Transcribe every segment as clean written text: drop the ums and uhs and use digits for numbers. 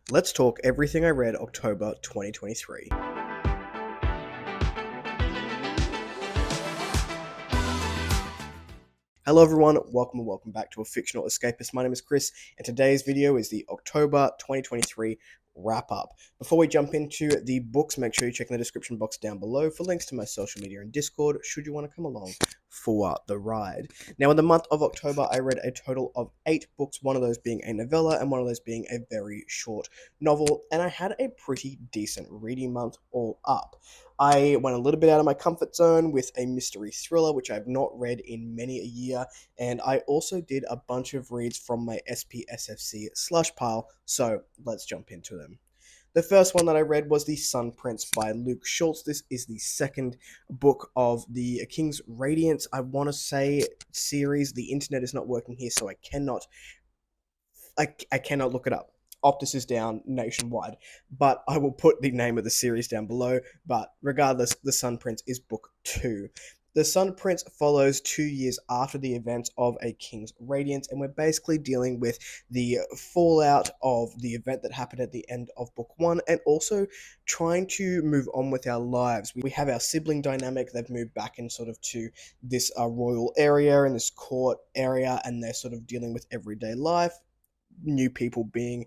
Let's talk everything I read October 2023. Hello everyone, welcome back to A Fictional Escapist. My name is Kris, and today's video is the October 2023 wrap-up. Before we jump into the books, make sure you check in the description box down below for links to my social media and Discord, should you want to come along for the ride. Now, in the month of October, I read a total of 8 books, one of those being a novella, and one of those being a very short novel, and I had a pretty decent reading month all up. I went a little bit out of my comfort zone with a mystery thriller, which I've not read in many a year, and I also did a bunch of reads from my SPSFC slush pile, so let's jump into them. The first one that I read was The Sun Prince by Luke Schultz. This is the second book of the King's Radiance, I want to say, series. The internet is not working here, so I cannot look it up. Optus is down nationwide, but I will put the name of the series down below. But regardless, The Sun Prince is book 2. The Sun Prince follows 2 years after the events of A King's Radiance, and we're basically dealing with the fallout of the event that happened at the end of book 1, and also trying to move on with our lives. We have our sibling dynamic. They've moved back in sort of to this royal area and this court area, and they're sort of dealing with everyday life. New people being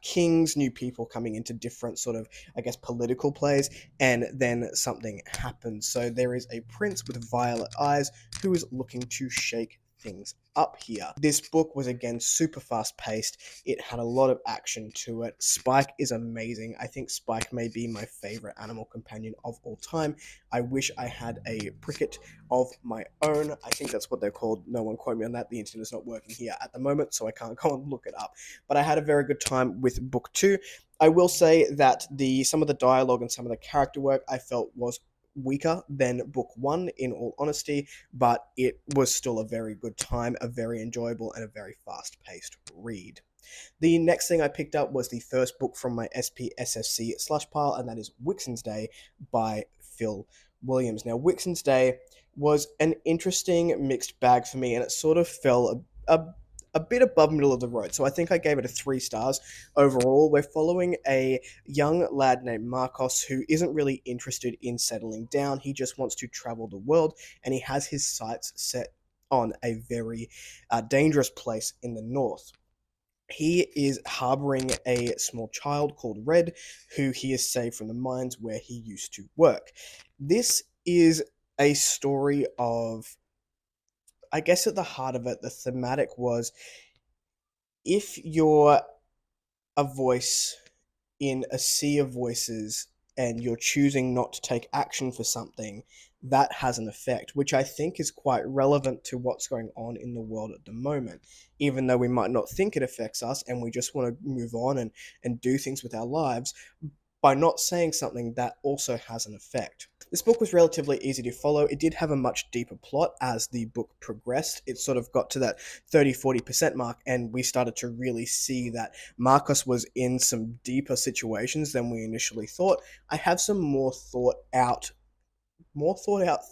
kings, new people coming into different sort of, I guess, political plays, and then something happens. So there is a prince with violet eyes who is looking to shake things up here. This book was, again, super fast paced. It had a lot of action to it. Spike is amazing. I think Spike may be my favorite animal companion of all time. I wish I had a Pricket of my own. I think that's what they're called. No one quote me on that. The internet is not working here at the moment, so I can't go and look it up. But I had a very good time with book 2. I will say that some of the dialogue and some of the character work I felt was weaker than book 1, in all honesty, but it was still a very good time, a very enjoyable and a very fast-paced read. The next thing I picked up was the first book from my SPSFC slush pile, and that is Wixon's Day by Phil Williams. Now, Wixon's Day was an interesting mixed bag for me, and it sort of fell a bit above middle of the road. So I think I gave it a 3 stars overall. We're following a young lad named Marcos who isn't really interested in settling down. He just wants to travel the world, and he has his sights set on a very dangerous place in the north. He is harboring a small child called Red, who he has saved from the mines where he used to work. This is a story of, I guess at the heart of it, the thematic was, if you're a voice in a sea of voices and you're choosing not to take action for something, that has an effect, which I think is quite relevant to what's going on in the world at the moment. Even though we might not think it affects us and we just want to move on and do things with our lives, by not saying something, that also has an effect. This book was relatively easy to follow. It did have a much deeper plot as the book progressed. It sort of got to that 30-40% mark, and we started to really see that Marcus was in some deeper situations than we initially thought. I have some more thought out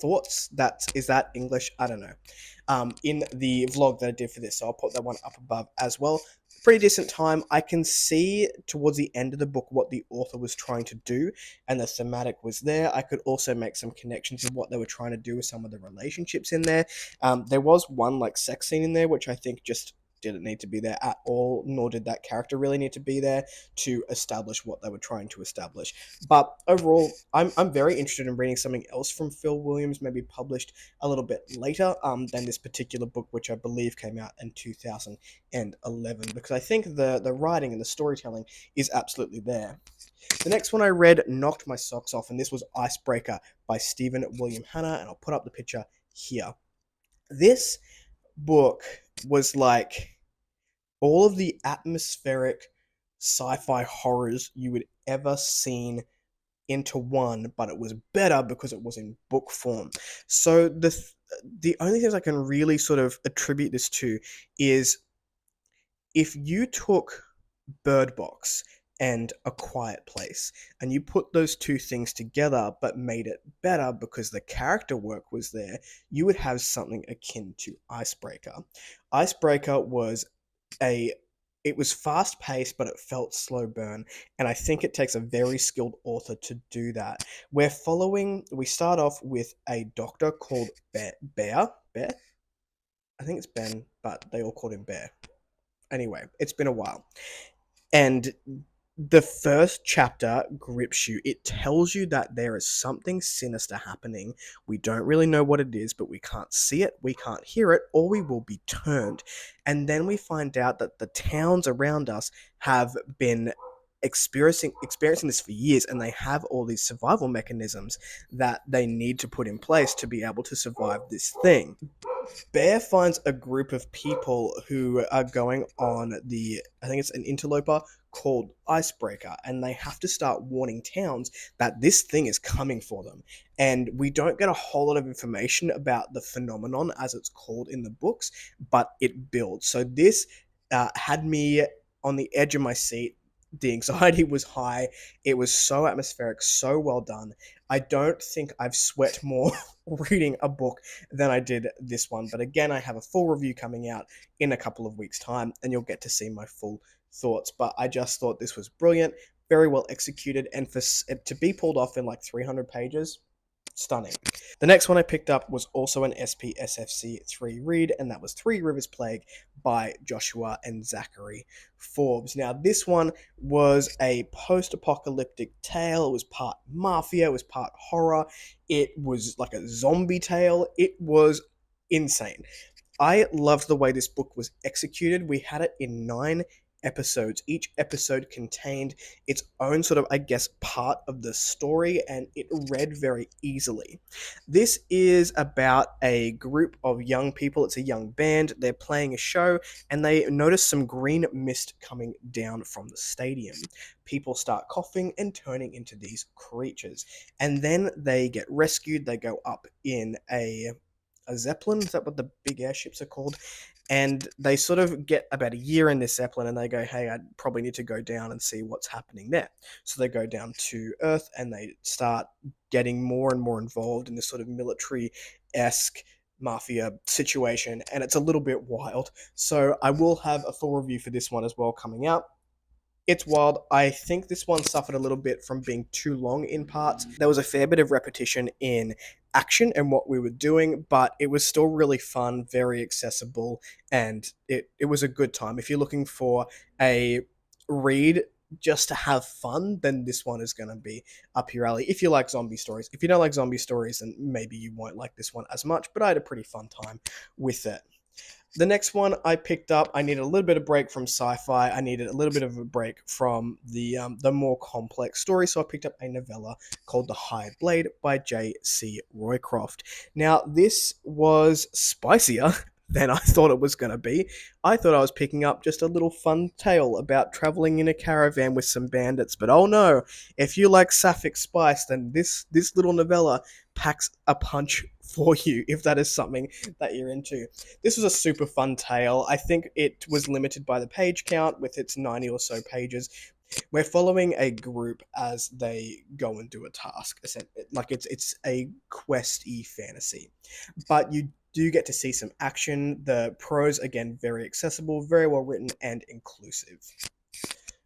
thoughts. Is that English? I don't know. In the vlog that I did for this, so I'll put that one up above as well. Pretty decent time. I can see towards the end of the book what the author was trying to do, and the thematic was there. I could also make some connections of what they were trying to do with some of the relationships in there. There was one sex scene in there, which I think just didn't need to be there at all, nor did that character really need to be there to establish what they were trying to establish. But overall, I'm very interested in reading something else from Phil Williams, maybe published a little bit later than this particular book, which I believe came out in 2011, because I think the writing and the storytelling is absolutely there. The next one I read knocked my socks off, and this was Icebreaker by Stephen William Hanna, and I'll put up the picture here. This book was like all of the atmospheric sci-fi horrors you would ever seen into one, but it was better because it was in book form. So the only things I can really sort of attribute this to is, if you took Bird Box and A Quiet Place, and you put those two things together but made it better because the character work was there, you would have something akin to Icebreaker. Icebreaker was It was fast paced, but it felt slow burn. And I think it takes a very skilled author to do that. We start off with a doctor called Bear. Bear? I think it's Ben, but they all called him Bear. Anyway, it's been a while. And the first chapter grips you. It tells you that there is something sinister happening. We don't really know what it is, but we can't see it, we can't hear it, or we will be turned. And then we find out that the towns around us have been experiencing this for years, and they have all these survival mechanisms that they need to put in place to be able to survive this thing. Bear finds a group of people who are going on I think it's an interloper called Icebreaker, and they have to start warning towns that this thing is coming for them. And we don't get a whole lot of information about the phenomenon as it's called in the books, but it builds. So this had me on the edge of my seat. The anxiety was high. It was so atmospheric, so well done. I don't think I've sweat more reading a book than I did this one. But again, I have a full review coming out in a couple of weeks' time, and you'll get to see my full thoughts. But I just thought this was brilliant, very well executed, and for it to be pulled off in like 300 pages, stunning. The next one I picked up was also an SPSFC 3 read, and that was Three Rivers Plague by Joshua and Zachary Forbes. Now, this one was a post-apocalyptic tale. It was part mafia, it was part horror, it was like a zombie tale. It was insane. I loved the way this book was executed. We had it in 9 episodes. Each episode contained its own sort of, I guess, part of the story, and it read very easily. This is about a group of young people. It's a young band. They're playing a show, and they notice some green mist coming down from the stadium. People start coughing and turning into these creatures, and then they get rescued. They go up in a Zeppelin. Is that what the big airships are called? And they sort of get about a year in this Zeppelin, and they go, hey, I probably need to go down and see what's happening there. So they go down to Earth, and they start getting more and more involved in this sort of military-esque mafia situation, and it's a little bit wild. So I will have a full review for this one as well coming out. It's wild. I think this one suffered a little bit from being too long in parts. There was a fair bit of repetition in action and what we were doing, but it was still really fun, very accessible, and it was a good time. If you're looking for a read just to have fun, then this one is going to be up your alley. If you like zombie stories. If you don't like zombie stories, then maybe you won't like this one as much, but I had a pretty fun time with it. The next one I picked up, I needed a little bit of break from sci-fi. I needed a little bit of a break from the more complex story, so I picked up a novella called The High Blade by J.C. Roycroft. Now, this was spicier than I thought it was going to be. I thought I was picking up just a little fun tale about traveling in a caravan with some bandits, but oh no, if you like sapphic spice, then this little novella packs a punch for you, if that is something that you're into. This was a super fun tale. I think it was limited by the page count with its 90 or so pages. We're following a group as they go and do a task. Like it's a questy fantasy, but you do get to see some action. The prose, again, very accessible, very well written, and inclusive.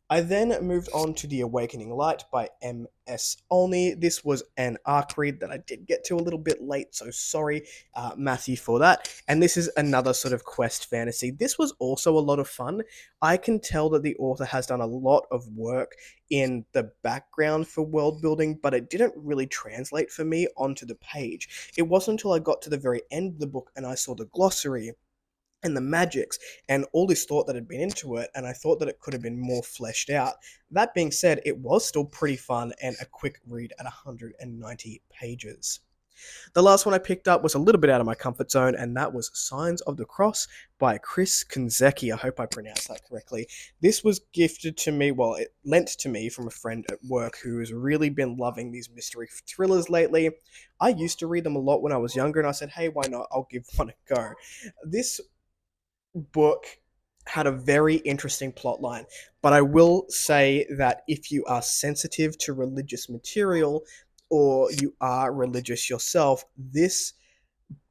I then moved on to The Awakening Light by M.S. Olney. This was an arc read that I did get to a little bit late, so sorry, Matthew, for that. And this is another sort of quest fantasy. This was also a lot of fun. I can tell that the author has done a lot of work in the background for world building, but it didn't really translate for me onto the page. It wasn't until I got to the very end of the book and I saw the glossary and the magics and all this thought that had been into it, and I thought that it could have been more fleshed out. That being said, it was still pretty fun and a quick read at 190 pages. The last one I picked up was a little bit out of my comfort zone, and that was Signs of the Cross by Kris. I hope I pronounced that correctly. This was gifted to me, well, it lent to me from a friend at work who has really been loving these mystery thrillers lately. I used to read them a lot when I was younger, and I said, hey, why not? I'll give one a go. This book had a very interesting plot line, but I will say that if you are sensitive to religious material or you are religious yourself, this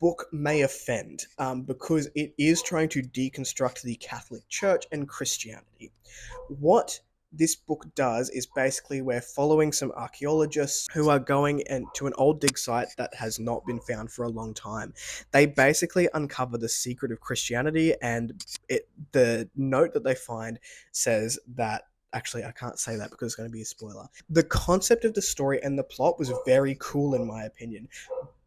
book may offend because it is trying to deconstruct the Catholic Church and Christianity. What this book does is basically we're following some archaeologists who are going to an old dig site that has not been found for a long time. They basically uncover the secret of Christianity, and the note that they find says that. Actually, I can't say that because it's going to be a spoiler. The concept of the story and the plot was very cool in my opinion,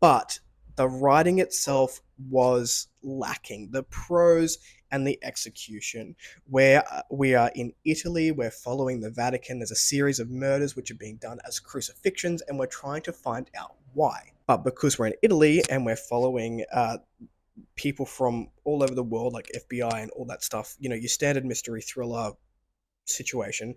but the writing itself was lacking. The prose and the execution, where we are in Italy, we're following the Vatican. There's a series of murders which are being done as crucifixions, and we're trying to find out why. But because we're in Italy and we're following people from all over the world, like FBI and all that stuff, you know, your standard mystery thriller situation,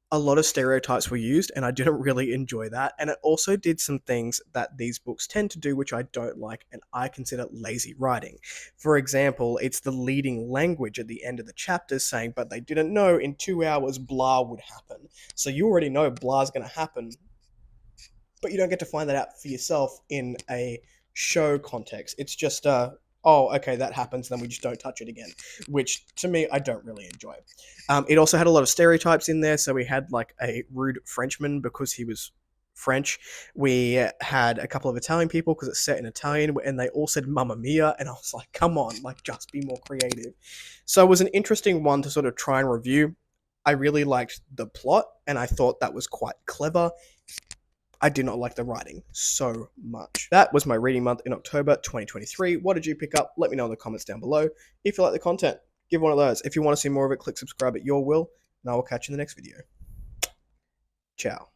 a lot of stereotypes were used, and I didn't really enjoy that. And it also did some things that these books tend to do, which I don't like, and I consider lazy writing. For example, it's the leading language at the end of the chapters saying, but they didn't know in 2 hours blah would happen. So you already know blah's going to happen, but you don't get to find that out for yourself in a show context. It's just oh, okay, that happens, then we just don't touch it again, which to me I don't really enjoy. It also had a lot of stereotypes in there. So we had like a rude Frenchman because he was French. We had a couple of Italian people because it's set in Italian, and they all said "Mamma Mia," and I was like, "Come on, like just be more creative." So it was an interesting one to sort of try and review. I really liked the plot, and I thought that was quite clever. I did not like the writing so much. That was my reading month in October 2023. What did you pick up? Let me know in the comments down below. If you like the content, give one of those. If you want to see more of it, click subscribe at your will, and I will catch you in the next video. Ciao.